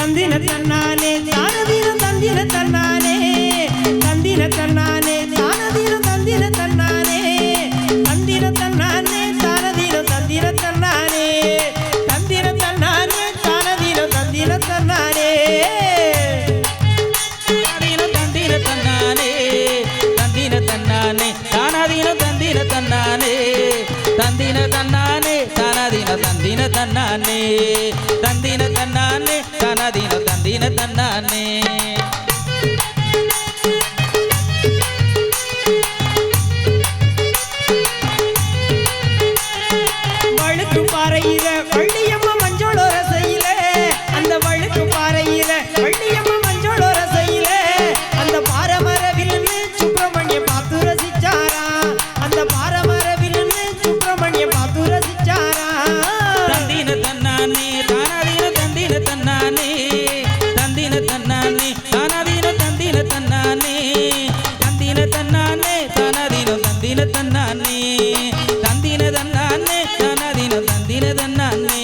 தந்தின தன்னானே தானதீனம் தந்தின தன்னானே தந்தின தன்னானே தானதீனம் தந்தின தன்னானே தந்தின தன்னானே தானதீனம் தந்தின தன்னானே தந்தின தன்னானே தானதீனம் தந்தின தன்னானே தந்தின தன்னானே தந்தின தன்னானே தானதீனம் தந்தின தன்னானே தந்தின தன்னானே தானதீனம் தந்தின தன்னானே தந்தின தன்னானே தானதீனம் தந்தின தன்னானே வழுக்கு பாறையில வள்ளியம்மா மஞ்சளோர செய்யல அந்த வழுக்கு பாறையில வள்ளியம்மா மஞ்சளோர செய்யல அந்த பாரமரவில் சுப்பிரமணிய பார்த்து ரசிச்சாரா அந்த பாரமரவில் சுப்பிரமணிய பார்த்து ரசிச்சாரா தந்தின தன்னானே தானதீன தந்தின தன்னானே தந்தின தன்னானே தானதீன தந்தின தன்னானே தந்தின தன்னானே தானதீனம் தந்தின தன்னானே தந்தின தன்னானே தானதீனம் தந்தின தன்னானே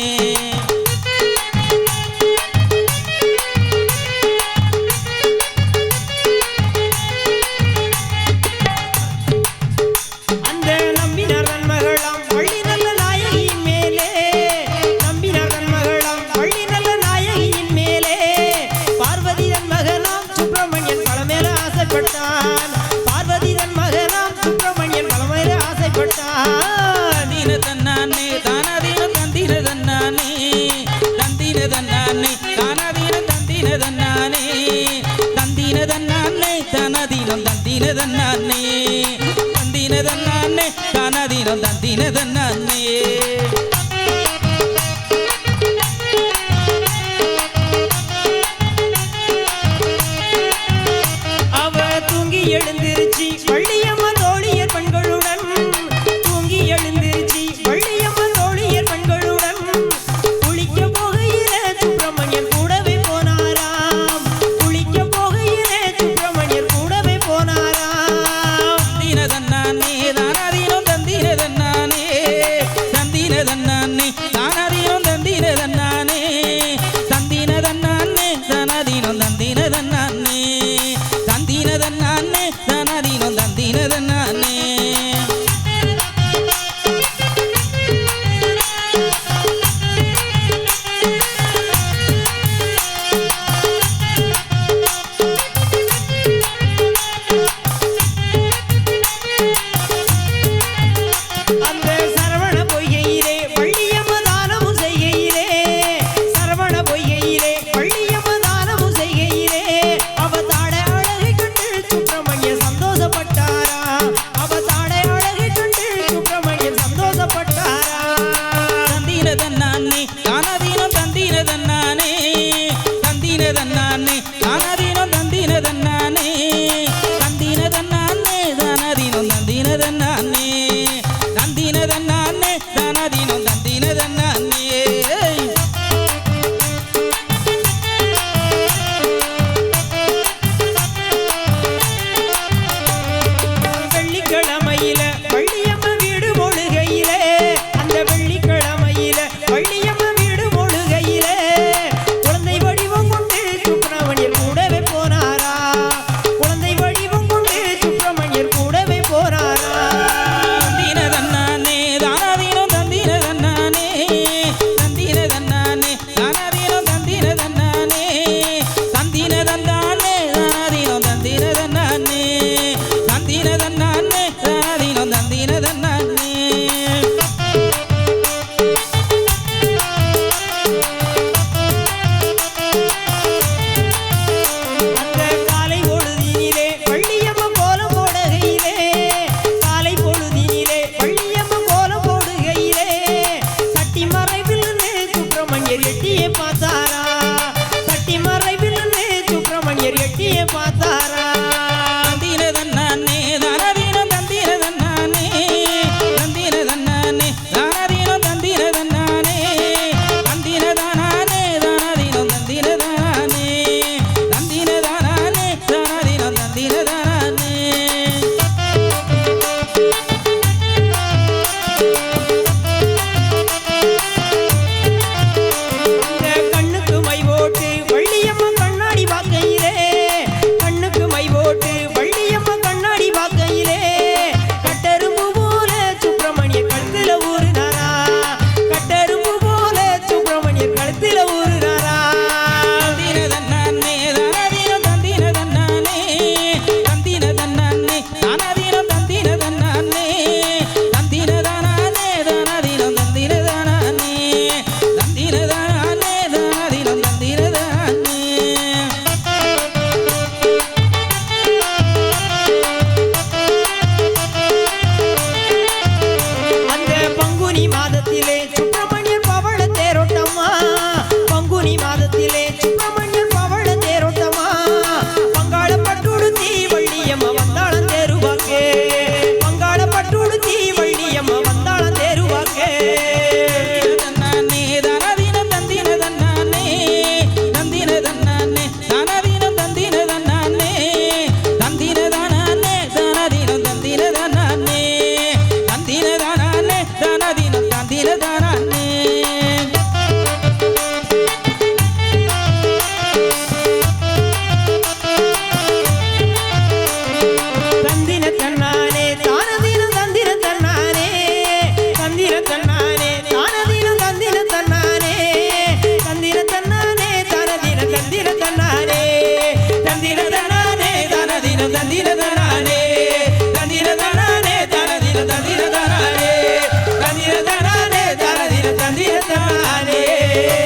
அந்த நம்பினார் தன் மகளாம் வள்ளி நல்ல நாயகியின் மேலே நம்பினார் தன் மகளாம் வள்ளி நல்ல நாயகியின் மேலே பார்வதி தன் மகனாம் சுப்பிரமணியன் பழமேல ஆசைப்பட்டான் பார்வதி தன் மகனாம் சுப்பிரமணியன் பழமேல ஆசைப்பட்டான் தந்தின தன்னானே தானதீனம் தந்தின தன்னானே தந்தின தன்னானே தானதீனம் தந்தின தன்னானே தந்தின தன்னானே தானதீனம் தந்தின தன்னானே தந்தின தன்னானே தானதீனம் தந்தின தன்னானே அவ தூங்கி எழுந்திருச்சி வள்ளியம்மா தோழியர் பெண்களுடன் தூங்கி எழுந்திருச்சி வள்ளியம்மா தோழியர் பெண்களுடன் குளிக்க போகையிலே சுப்பிரமணியர் கூடவே போனாராம் குளிக்க போகையிலே சுப்பிரமணியர் கூடவே போனாராம் தந்தின தன்னானே தானதீனம் தந்தின தன்னானே தந்தின தன்னானே தானதீனம் தந்தின தன்னானே தந்தின தன்னானே தானதீனம் தந்தின தன்னானே தந்தின தன்னானே தானதீனம் தந்தின தன்னானே அந்த சரவண பொய்கையிலே வள்ளியம்மா தானமும் செய்கையிலே சரவண பொய்கையிலே வள்ளியம்மா தானமும் செய்கையிலே அவ தாடை அழகை கண்டு சுப்பிரமணிய சந்தோஷப்பட்டாரா அவ தாடை அழகை கண்டு சுப்பிரமணிய சந்தோஷப்பட்டாரா தந்தின தன்னானே தானதீனம் தந்தின தன்னானே தந்தின தன்னானே தானதீனம் தந்தின தன்னானே தந்தின தன்னானே தானதீனம் தந்தின தன்னானே தந்தின தன்னானே தானதீனம் தந்தின தன்னானே வெள்ளிக்கிழமையில வள்ளியம்மா வீடு மொழுகையிலே அந்த வெள்ளிக்கிழமையில வள்ளியம்மா வீடு மொழுகையிலே குழந்தை வடிவம் கொண்டு சுப்பிரமணியர் கூடவே போனாரா குழந்தை வடிவம் கொண்டு சுப்பிரமணியர் கூடவே போனாரா தந்தின தன்னானே தானதீனம் தந்தின தன்னானே தந்தின தன்னானே தானதீனம் தந்தின தன்னானே தந்தின தன்னானே தானதீனம் தந்தின தன்னானே தந்தின தன்னானே தானதீனம் தந்தின தன்னானே அந்த காலை பொழுதினிலே வள்ளியம்மா கோலம் போடுகையிலே காலை பொழுதினிலே வள்ளியம்மா கோலம் போடுகையிலே தட்டி மறைவில் சுப்பிரமணியர் எட்டியே பார்த்தாரா தட்டி மறைவில் சுப்பிரமணியர் எட்டியே பார்த்தாரா தந்தின தன்னானே தானதீனம் தந்தின தன்னானே தந்தின தன்னானே தானதீனம் தந்தின தன்னானே தந்தின தானானே தானதீனம் தந்தின தானானே தந்தின தானானே தானதீனம் தந்தின தானானே அந்த கண்ணுக்கு மை போட்டு வள்ளி மேலே